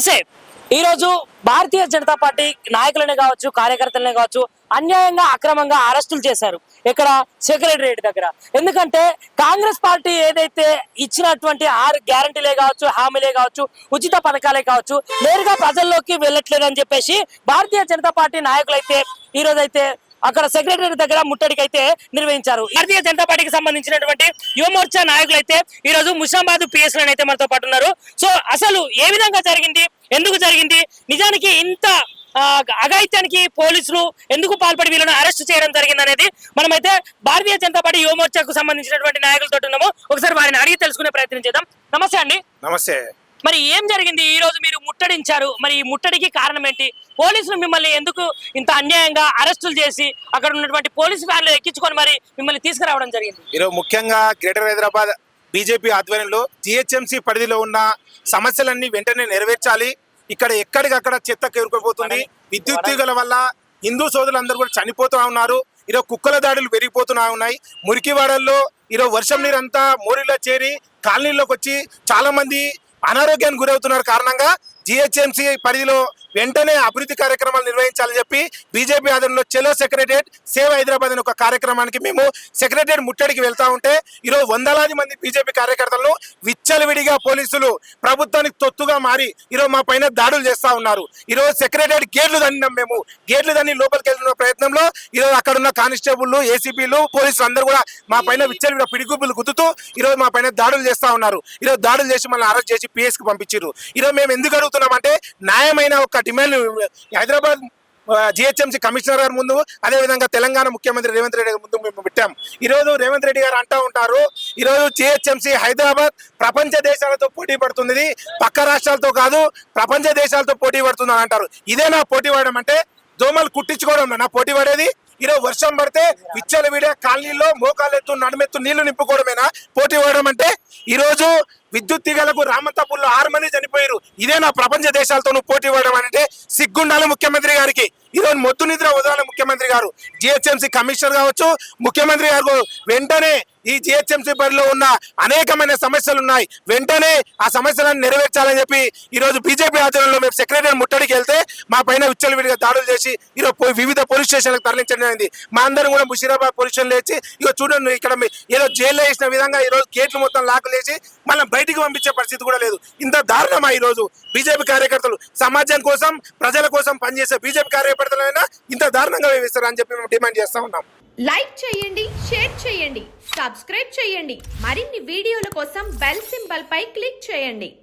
నమస్తే. ఈరోజు భారతీయ జనతా పార్టీ నాయకులనే కావచ్చు, కార్యకర్తలనే కావచ్చు, అన్యాయంగా అక్రమంగా అరెస్టులు చేశారు ఇక్కడ సెక్రటరియట్ దగ్గర. ఎందుకంటే కాంగ్రెస్ పార్టీ ఏదైతే ఇచ్చినటువంటి 6 గ్యారంటీలే కావచ్చు, హామీలే కావచ్చు, ఉచిత పథకాలే కావచ్చు, నేరుగా ప్రజల్లోకి వెళ్ళట్లేదు అని చెప్పేసి భారతీయ జనతా పార్టీ నాయకులైతే ఈరోజైతే అక్కడ సెక్రటరీ దగ్గర ముట్టడికి అయితే నిర్వహించారు. భారతీయ జనతా పార్టీకి సంబంధించినటువంటి యువమోర్చా నాయకులు అయితే ఈ రోజు ముషాబాద్ పిఎస్ అయితే మనతో పాటు ఉన్నారు. సో అసలు ఏ విధంగా జరిగింది, ఎందుకు జరిగింది, నిజానికి ఇంత అఘాయిత్యానికి పోలీసులు ఎందుకు పాల్పడి వీళ్ళను అరెస్ట్ చేయడం జరిగింది అనేది మనమైతే భారతీయ జనతా పార్టీ యువమోర్చాకు సంబంధించినటువంటి నాయకులతో ఉన్నాము. ఒకసారి వారిని అడిగి తెలుసుకునే ప్రయత్నం చేద్దాం. నమస్తే అండి. నమస్తే. మరి ఏం జరిగింది? ఈ రోజు మీరు ముట్టడించారు, మరి ఈ ముట్టడికి కారణం ఏంటి? పోలీసులు మిమ్మల్ని ఎందుకు ఇంత అన్యాయంగా అరెస్టులు చేసి అక్కడ ఉన్నటువంటి పోలీసు వ్యాన్లు ఎక్కించుకొని మరి మిమ్మల్ని తీసుకురావడం జరిగింది? ఈరోజు ముఖ్యంగా గ్రేటర్ హైదరాబాద్ బీజేపీ ఆధ్వర్యంలో జిహెచ్ఎంసీ పరిధిలో ఉన్న సమస్యలన్నీ వెంటనే నెరవేర్చాలి. ఇక్కడ ఎక్కడికక్కడ చెత్త కేరుకుపోతుంది. విద్యుత్ తీగల వల్ల హిందూ సోదరులందరూ కూడా చనిపోతూ ఉన్నారు. ఈరోజు కుక్కల దాడులు పెరిగిపోతూ ఉన్నాయి. మురికివాడల్లో ఈరోజు వర్షం నీరంతా మోరీలో చేరి కాలనీలోకి వచ్చి చాలా మంది అనారోగ్యానికి గురవుతున్నారు. కారణంగా జిహెచ్ఎంసీ పరిధిలో వెంటనే అభివృద్ధి కార్యక్రమాలు నిర్వహించాలని చెప్పి బీజేపీ ఆధ్వర్యంలో చెలో సెక్రటరియట్ సేవ్ హైదరాబాద్ అనే ఒక కార్యక్రమానికి మేము సెక్రటరియట్ ముట్టడికి వెళ్తా ఉంటే ఈరోజు వందలాది మంది బీజేపీ కార్యకర్తలను విచ్చలవిడిగా పోలీసులు ప్రభుత్వానికి తొత్తుగా మారి ఈరోజు మా పైన దాడులు చేస్తా ఉన్నారు. ఈరోజు సెక్రటరియట్ గేట్లు దండినాం. మేము గేట్లు దండి లోపలికి వెళ్తున్న ప్రయత్నంలో ఈరోజు అక్కడ ఉన్న కానిస్టేబుల్, ఏసీపీలు, పోలీసులు అందరూ కూడా మా పైన విచ్చలవిడిగా పిడిగుబ్బులు గుద్దుతూ ఈరోజు మా పైన దాడులు చేస్తా ఉన్నారు. ఈరోజు దాడులు చేసి మళ్ళీ అరెస్ట్ చేసి పిఎస్ కి పంపించారు. ఈరోజు మేము ఎందుకు అడుగుతున్నామంటే న్యాయమైన ఒక డిమాండ్ హైదరాబాద్ జిహెచ్ఎంసీ కమిషనర్ గారి ముందు, అదేవిధంగా తెలంగాణ ముఖ్యమంత్రి రేవంత్ రెడ్డి గారి ముందు మేము పెట్టాం. ఈరోజు రేవంత్ రెడ్డి గారు అంటూ ఉంటారు, ఈరోజు జిహెచ్ఎంసీ హైదరాబాద్ ప్రపంచ దేశాలతో పోటీ పడుతుంది, పక్క రాష్ట్రాలతో కాదు ప్రపంచ దేశాలతో పోటీ పడుతుంది అని అంటారు. ఇదే నా పోటీ పడడం అంటే? దోమలు కుట్టించుకోవడం నా పోటీ పడేది? ఈరోజు వర్షం పడితే విచ్చల వీడియో కాలనీలో మోకాలు ఎత్తు నడుమెత్తు నీళ్లు నింపుకోవడమేనా పోటీ పడడం అంటే? ఈరోజు విద్యుత్ తీగలకు రామంతాపూర్లో 6 మంది చనిపోయారు. ఇదే నా ప్రపంచ దేశాలతో పోటీ పడడం అంటే? సిగ్గుండాలి ముఖ్యమంత్రి గారికి. ఈరోజు మొద్దు నిద్ర వదలాలి ముఖ్యమంత్రి గారు. జిహెచ్ఎంసీ కమిషనర్ కావచ్చు, ముఖ్యమంత్రి గారు వెంటనే ఈ జిహెచ్ఎంసీ పరిధిలో ఉన్న అనేకమైన సమస్యలు ఉన్నాయి, వెంటనే ఆ సమస్యలను నెరవేర్చాలని చెప్పి ఈరోజు బీజేపీ ఆధ్వర్యంలో మేము సెక్రటరీ ముట్టడికి వెళ్తే మా పైన విచ్చలవిడిగా దాడులు చేసి ఈరోజు వివిధ పోలీస్ స్టేషన్లకు తరలించడం అయింది. మా అందరం కూడా ముషీరాబాద్ పోలీస్ స్టేషన్ లేచి ఇక చూడండి, ఇక్కడ ఏదో జైల్లో వేసిన విధంగా ఈరోజు గేట్లు మొత్తం లాకులు వేసి మళ్ళీ బయటికి పంపించే పరిస్థితి కూడా లేదు. ఇంత దారుణమా ఈరోజు బీజేపీ కార్యకర్తలు? సమాజం కోసం, ప్రజల కోసం పనిచేసే బీజేపీ కార్యకర్తలైనా ఇంత దారుణంగా వేస్తారు అని చెప్పి మేము డిమాండ్ చేస్తా ఉన్నాం. లైక్ చేయండి, షేర్ చేయండి, సబ్స్క్రైబ్ చేయండి. మరిన్ని వీడియోల కోసం బెల్ సింబల్ పై క్లిక్ చేయండి.